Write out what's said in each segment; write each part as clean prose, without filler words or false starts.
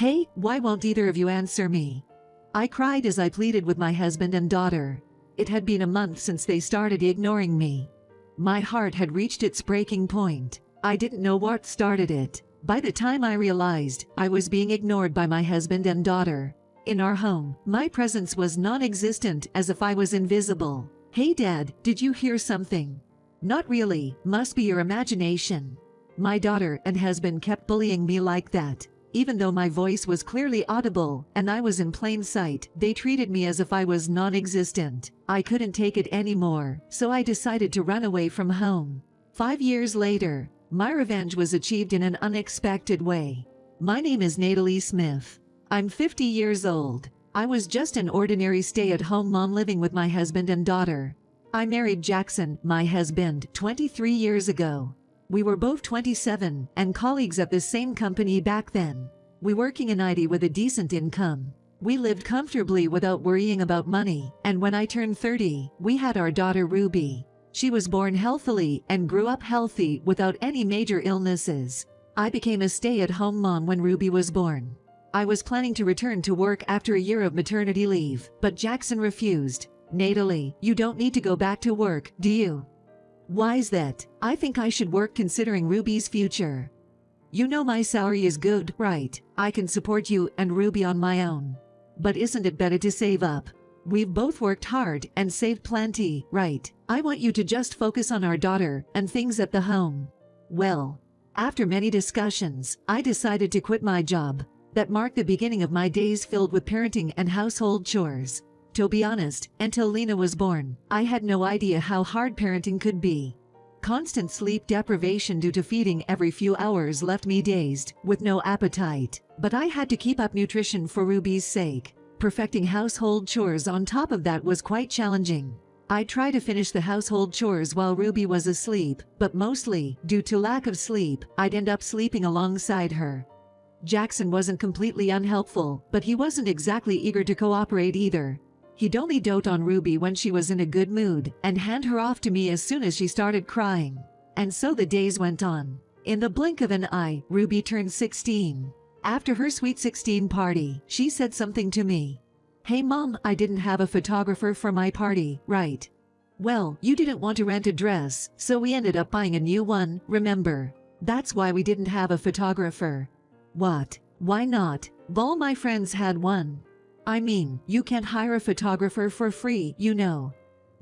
Hey, why won't either of you answer me? I cried as I pleaded with my husband and daughter. It had been a month since they started ignoring me. My heart had reached its breaking point. I didn't know what started it. By the time I realized, I was being ignored by my husband and daughter. In our home, my presence was non-existent, as if I was invisible. Hey Dad, did you hear something? Not really, must be your imagination. My daughter and husband kept bullying me like that. Even though my voice was clearly audible and I was in plain sight, they treated me as if I was non-existent. I couldn't take it anymore, so I decided to run away from home. 5 years later, my revenge was achieved in an unexpected way. My name is Natalie Smith. I'm 50 years old. I was just an ordinary stay-at-home mom living with my husband and daughter. I married Jackson, my husband, 23 years ago. We were both 27 and colleagues at the same company back then. We working in IT with a decent income. We lived comfortably without worrying about money, and when I turned 30, we had our daughter Ruby. She was born healthily and grew up healthy without any major illnesses. I became a stay-at-home mom when Ruby was born. I was planning to return to work after a year of maternity leave, but Jackson refused. Natalie, you don't need to go back to work, do you? Why's that? I think I should work considering Ruby's future. You know my salary is good, right? I can support you and Ruby on my own. But isn't it better to save up? We've both worked hard and saved plenty, right? I want you to just focus on our daughter and things at the home. Well, after many discussions, I decided to quit my job. That marked the beginning of my days filled with parenting and household chores. To be honest, until Lena was born, I had no idea how hard parenting could be. Constant sleep deprivation due to feeding every few hours left me dazed, with no appetite. But I had to keep up nutrition for Ruby's sake. Perfecting household chores on top of that was quite challenging. I'd try to finish the household chores while Ruby was asleep, but mostly, due to lack of sleep, I'd end up sleeping alongside her. Jackson wasn't completely unhelpful, but he wasn't exactly eager to cooperate either. He'd only dote on Ruby when she was in a good mood, and hand her off to me as soon as she started crying. And so the days went on. In the blink of an eye, Ruby turned 16. After her sweet 16 party, she said something to me. Hey Mom, I didn't have a photographer for my party, right? Well, you didn't want to rent a dress, so we ended up buying a new one, remember? That's why we didn't have a photographer. What? Why not? All my friends had one. I mean, you can't hire a photographer for free, you know.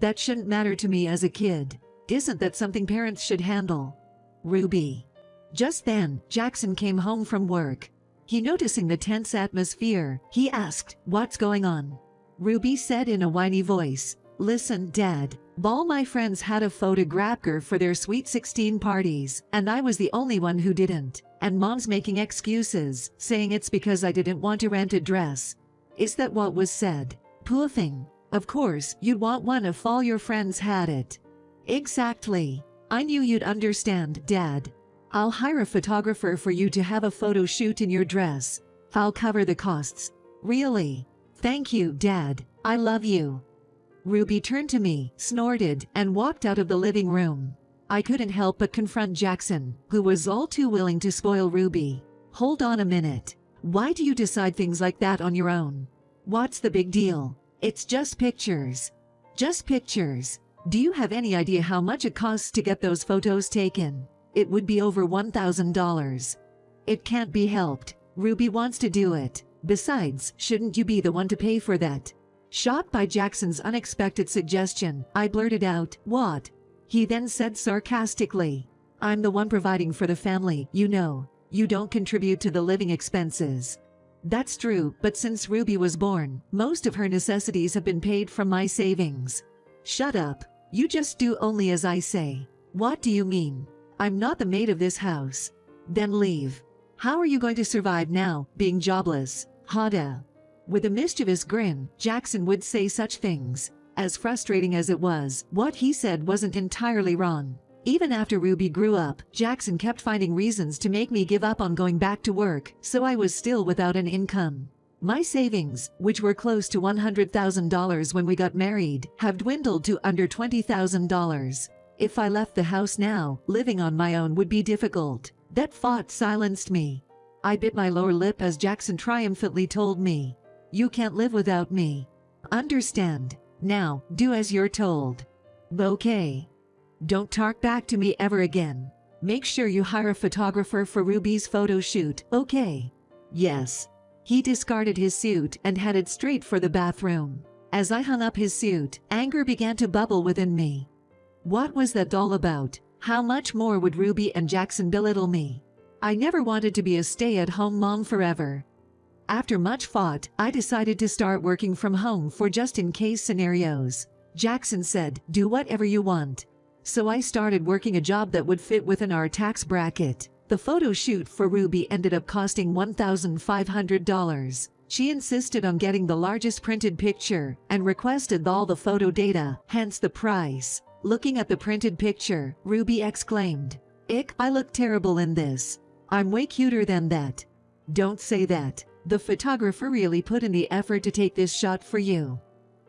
That shouldn't matter to me as a kid. Isn't that something parents should handle? Ruby. Just then, Jackson came home from work. He noticing the tense atmosphere, he asked, "What's going on?" Ruby said in a whiny voice, "Listen, Dad, all my friends had a photographer for their sweet 16 parties, and I was the only one who didn't. And Mom's making excuses, saying it's because I didn't want to rent a dress." Is that what was said? Poor thing. Of course, you'd want one if all your friends had it. Exactly. I knew you'd understand, Dad. I'll hire a photographer for you to have a photo shoot in your dress. I'll cover the costs. Really? Thank you, Dad. I love you. Ruby turned to me, snorted, and walked out of the living room. I couldn't help but confront Jackson, who was all too willing to spoil Ruby. Hold on a minute. Why do you decide things like that on your own? What's the big deal? It's just pictures. Just pictures. Do you have any idea how much it costs to get those photos taken? It would be over $1,000. It can't be helped. Ruby wants to do it. Besides, shouldn't you be the one to pay for that? Shocked by Jackson's unexpected suggestion, I blurted out, "What?" He then said sarcastically, "I'm the one providing for the family, you know. You don't contribute to the living expenses." That's true, but since Ruby was born, most of her necessities have been paid from my savings. Shut up. You just do only as I say. What do you mean? I'm not the maid of this house. Then leave. How are you going to survive now, being jobless? Hada. With a mischievous grin, Jackson would say such things. As frustrating as it was, what he said wasn't entirely wrong. Even after Ruby grew up, Jackson kept finding reasons to make me give up on going back to work, so I was still without an income. My savings, which were close to $100,000 when we got married, have dwindled to under $20,000. If I left the house now, living on my own would be difficult. That thought silenced me. I bit my lower lip as Jackson triumphantly told me, "You can't live without me. Understand? Now, do as you're told. Okay? Don't talk back to me ever again. Make sure you hire a photographer for Ruby's photo shoot, okay?" "Yes." He discarded his suit and headed straight for the bathroom. As I hung up his suit, anger began to bubble within me. What was that all about? How much more would Ruby and Jackson belittle me? I never wanted to be a stay-at-home mom forever. After much thought, I decided to start working from home for just-in-case scenarios. Jackson said, "Do whatever you want." So I started working a job that would fit within our tax bracket. The photo shoot for Ruby ended up costing $1,500. She insisted on getting the largest printed picture and requested all the photo data, hence the price. Looking at the printed picture, Ruby exclaimed, "Ick, I look terrible in this. I'm way cuter than that." "Don't say that. The photographer really put in the effort to take this shot for you.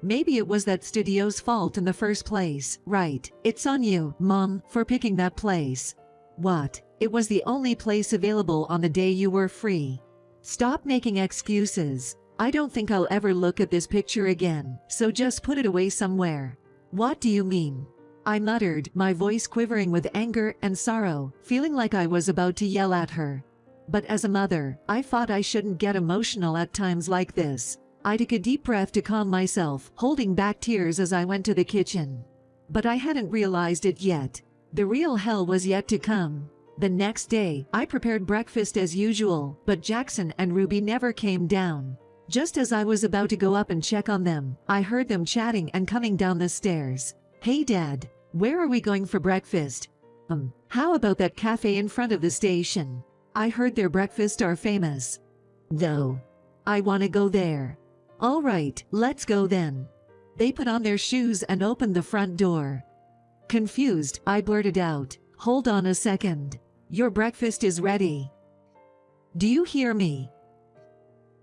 Maybe it was that studio's fault in the first place, right? It's on you, Mom, for picking that place." "What? It was the only place available on the day you were free. Stop making excuses. I don't think I'll ever look at this picture again, so just put it away somewhere." "What do you mean?" I muttered, my voice quivering with anger and sorrow, feeling like I was about to yell at her. But as a mother, I thought I shouldn't get emotional at times like this. I took a deep breath to calm myself, holding back tears as I went to the kitchen. But I hadn't realized it yet. The real hell was yet to come. The next day, I prepared breakfast as usual, but Jackson and Ruby never came down. Just as I was about to go up and check on them, I heard them chatting and coming down the stairs. "Hey Dad, where are we going for breakfast?" How about that cafe in front of the station? I heard their breakfasts are famous." "No. I want to go there." "All right, let's go then." They put on their shoes and opened the front door. Confused, I blurted out, "Hold on a second. Your breakfast is ready. Do you hear me?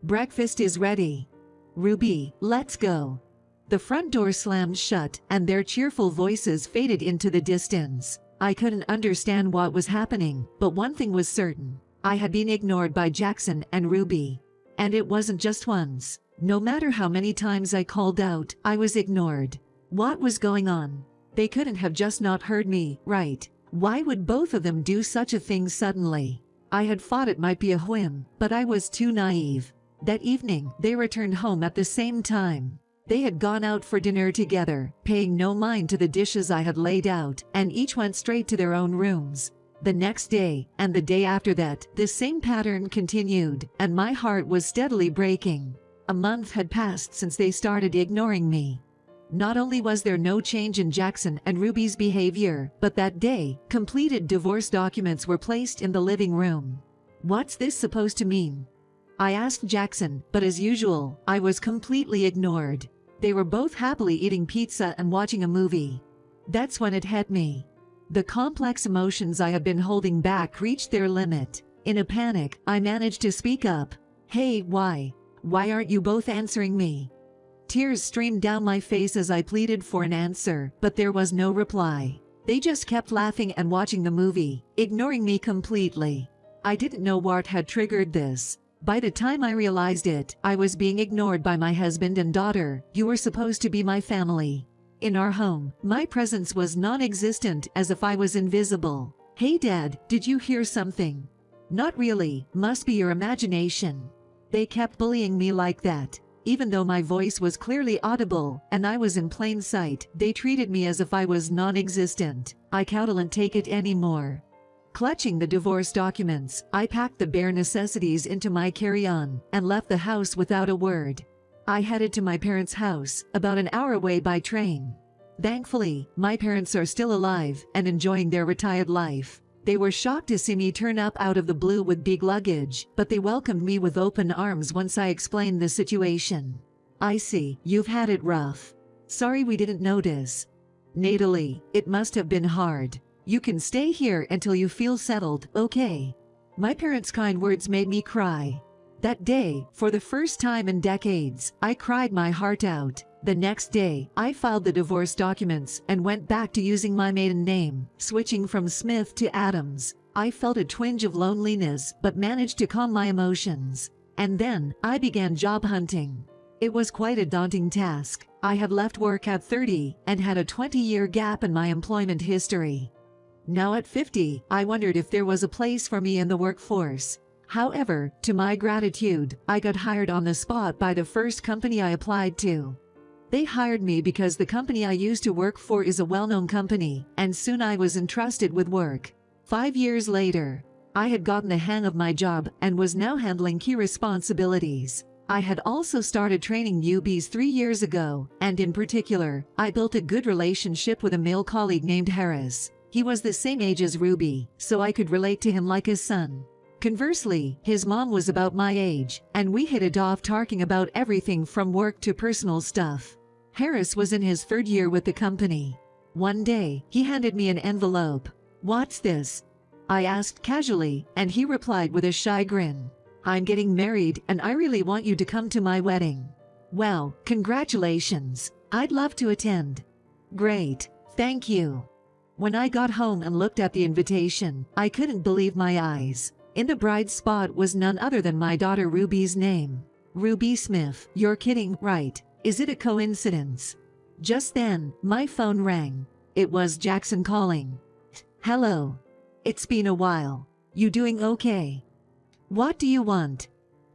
Breakfast is ready. Ruby, let's go." The front door slammed shut, and their cheerful voices faded into the distance. I couldn't understand what was happening, but one thing was certain. I had been ignored by Jackson and Ruby. And it wasn't just once. No matter how many times I called out, I was ignored. What was going on? They couldn't have just not heard me, right? Why would both of them do such a thing suddenly? I had thought it might be a whim, but I was too naive. That evening, they returned home at the same time. They had gone out for dinner together, paying no mind to the dishes I had laid out, and each went straight to their own rooms. The next day, and the day after that, this same pattern continued, and my heart was steadily breaking. A month had passed since they started ignoring me. Not only was there no change in Jackson and Ruby's behavior, but that day, completed divorce documents were placed in the living room. What's this supposed to mean? I asked Jackson, but as usual, I was completely ignored. They were both happily eating pizza and watching a movie. That's when it hit me. The complex emotions I had been holding back reached their limit. In a panic, I managed to speak up. "Hey, why? Why aren't you both answering me?" Tears streamed down my face as I pleaded for an answer, but there was no reply. They just kept laughing and watching the movie, ignoring me completely. I didn't know what had triggered this. By the time I realized it, I was being ignored by my husband and daughter. "You were supposed to be my family." In our home, my presence was non-existent, as if I was invisible. "Hey Dad, did you hear something?" "Not really, must be your imagination." They kept bullying me like that. Even though my voice was clearly audible, and I was in plain sight, they treated me as if I was non-existent. I couldn't take it anymore. Clutching the divorce documents, I packed the bare necessities into my carry-on, and left the house without a word. I headed to my parents' house, about an hour away by train. Thankfully, my parents are still alive, and enjoying their retired life. They were shocked to see me turn up out of the blue with big luggage, but they welcomed me with open arms once I explained the situation. "I see, you've had it rough. Sorry we didn't notice. Natalie, it must have been hard. You can stay here until you feel settled, okay?" My parents' kind words made me cry. That day, for the first time in decades, I cried my heart out. The next day, I filed the divorce documents and went back to using my maiden name, switching from Smith to Adams. I felt a twinge of loneliness but managed to calm my emotions. And then, I began job hunting. It was quite a daunting task. I had left work at 30 and had a 20-year gap in my employment history. Now at 50, I wondered if there was a place for me in the workforce. However, to my gratitude, I got hired on the spot by the first company I applied to. They hired me because the company I used to work for is a well-known company, and soon I was entrusted with work. 5 years later, I had gotten the hang of my job and was now handling key responsibilities. I had also started training newbies 3 years ago, and in particular, I built a good relationship with a male colleague named Harris. He was the same age as Ruby, so I could relate to him like his son. Conversely, his mom was about my age, and we hit it off talking about everything from work to personal stuff. Harris was in his 3rd year with the company. One day, he handed me an envelope. "What's this?" I asked casually, and he replied with a shy grin. "I'm getting married and I really want you to come to my wedding." "Well, congratulations. I'd love to attend." "Great, thank you." When I got home and looked at the invitation, I couldn't believe my eyes. In the bride's spot was none other than my daughter Ruby's name. Ruby Smith. You're kidding, right? Is it a coincidence? Just then, my phone rang. It was Jackson calling. "Hello. It's been a while. You doing okay? What do you want?"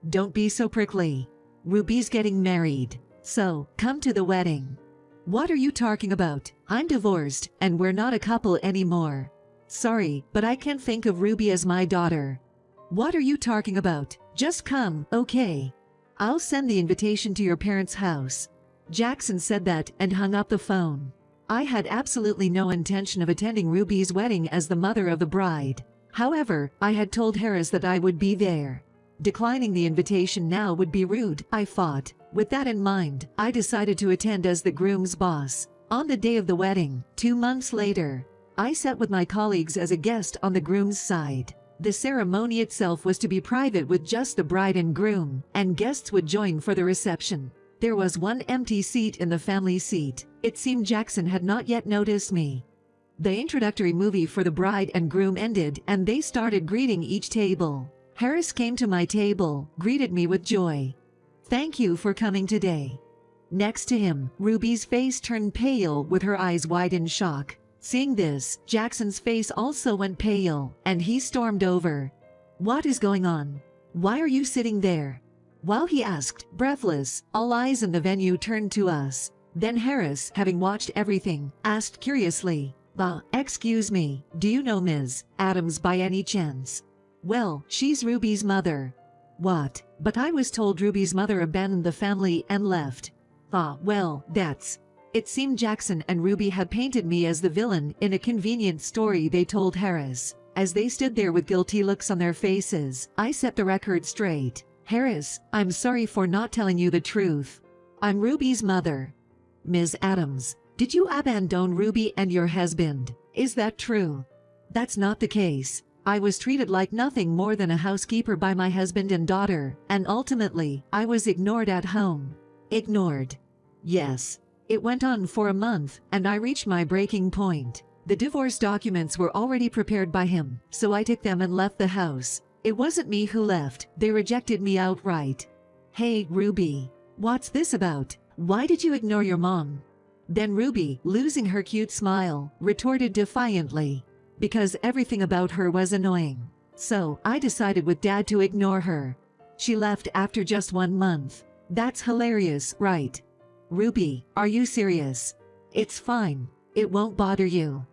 "Don't be so prickly. Ruby's getting married, so come to the wedding." "What are you talking about? I'm divorced, and we're not a couple anymore." "Sorry, but I can't think of Ruby as my daughter." "What are you talking about? Just come, okay? I'll send the invitation to your parents' house." Jackson said that and hung up the phone. I had absolutely no intention of attending Ruby's wedding as the mother of the bride. However, I had told Harris that I would be there. Declining the invitation now would be rude, I thought. With that in mind, I decided to attend as the groom's boss. On the day of the wedding, 2 months later, I sat with my colleagues as a guest on the groom's side. The ceremony itself was to be private with just the bride and groom, and guests would join for the reception. There was one empty seat in the family seat. It seemed Jackson had not yet noticed me. The introductory movie for the bride and groom ended and they started greeting each table. Harris came to my table, greeted me with joy. "Thank you for coming today." Next to him, Ruby's face turned pale with her eyes wide in shock. Seeing this, Jackson's face also went pale, and he stormed over. "What is going on? Why are you sitting there?" While he asked, breathless, all eyes in the venue turned to us. Then Harris, having watched everything, asked curiously, Excuse me, do you know Ms. Adams by any chance?" "Well, she's Ruby's mother." "What? But I was told Ruby's mother abandoned the family and left." Well, that's..." It seemed Jackson and Ruby had painted me as the villain in a convenient story they told Harris. As they stood there with guilty looks on their faces, I set the record straight. "Harris, I'm sorry for not telling you the truth. I'm Ruby's mother." "Ms. Adams, did you abandon Ruby and your husband? Is that true?" "That's not the case. I was treated like nothing more than a housekeeper by my husband and daughter, and ultimately, I was ignored at home." "Ignored?" "Yes. It went on for a month, and I reached my breaking point. The divorce documents were already prepared by him, so I took them and left the house. It wasn't me who left, they rejected me outright." "Hey, Ruby, what's this about? Why did you ignore your mom?" Then Ruby, losing her cute smile, retorted defiantly. "Because everything about her was annoying. So, I decided with Dad to ignore her. She left after just 1 month. That's hilarious, right?" "Ruby, are you serious?" "It's fine. It won't bother you.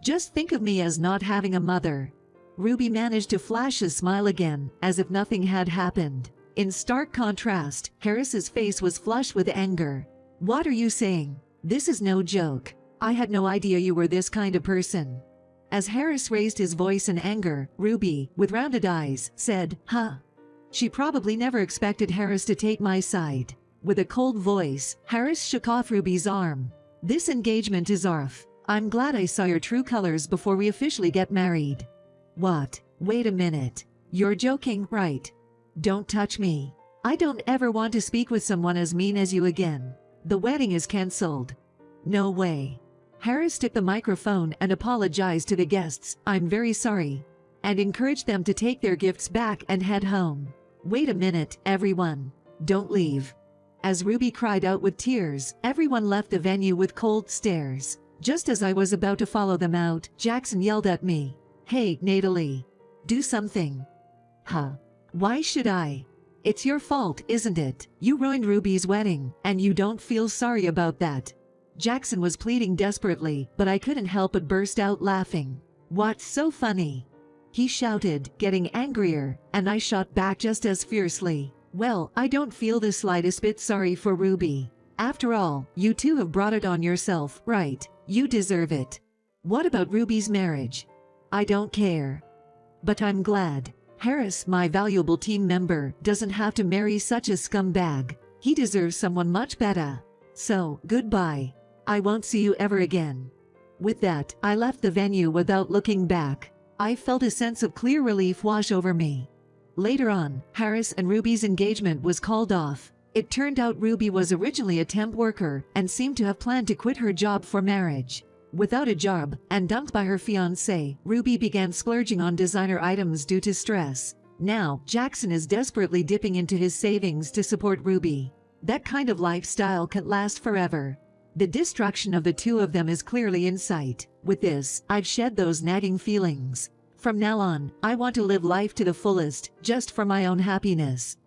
Just think of me as not having a mother." Ruby managed to flash a smile again, as if nothing had happened. In stark contrast, Harris's face was flushed with anger. "What are you saying? This is no joke. I had no idea you were this kind of person." As Harris raised his voice in anger, Ruby, with rounded eyes, said, "Huh." She probably never expected Harris to take my side. With a cold voice, Harris shook off Ruby's arm. "This engagement is off. I'm glad I saw your true colors before we officially get married." "What? Wait a minute. You're joking, right? Don't touch me. I don't ever want to speak with someone as mean as you again. The wedding is cancelled." "No way." Harris took the microphone and apologized to the guests. "I'm very sorry." and encouraged them to take their gifts back and head home. Wait a minute, everyone. Don't leave. As Ruby cried out with tears, everyone left the venue with cold stares. Just as I was about to follow them out, Jackson yelled at me. Hey, Natalie. Do something. Huh? Why should I? It's your fault, isn't it? You ruined Ruby's wedding, and you don't feel sorry about that. Jackson was pleading desperately, but I couldn't help but burst out laughing. What's so funny? He shouted, getting angrier, and I shot back just as fiercely. Well, I don't feel the slightest bit sorry for Ruby. After all, you two have brought it on yourself, right? You deserve it. What about Ruby's marriage? I don't care. But I'm glad. Harris, my valuable team member, doesn't have to marry such a scumbag. He deserves someone much better. So, goodbye. I won't see you ever again. With that, I left the venue without looking back. I felt a sense of clear relief wash over me. Later on, Harris and Ruby's engagement was called off. It turned out Ruby was originally a temp worker and seemed to have planned to quit her job for marriage. Without a job, and dumped by her fiancé, Ruby began splurging on designer items due to stress. Now, Jackson is desperately dipping into his savings to support Ruby. That kind of lifestyle can't last forever. The destruction of the two of them is clearly in sight. With this, I've shed those nagging feelings. From now on, I want to live life to the fullest, just for my own happiness.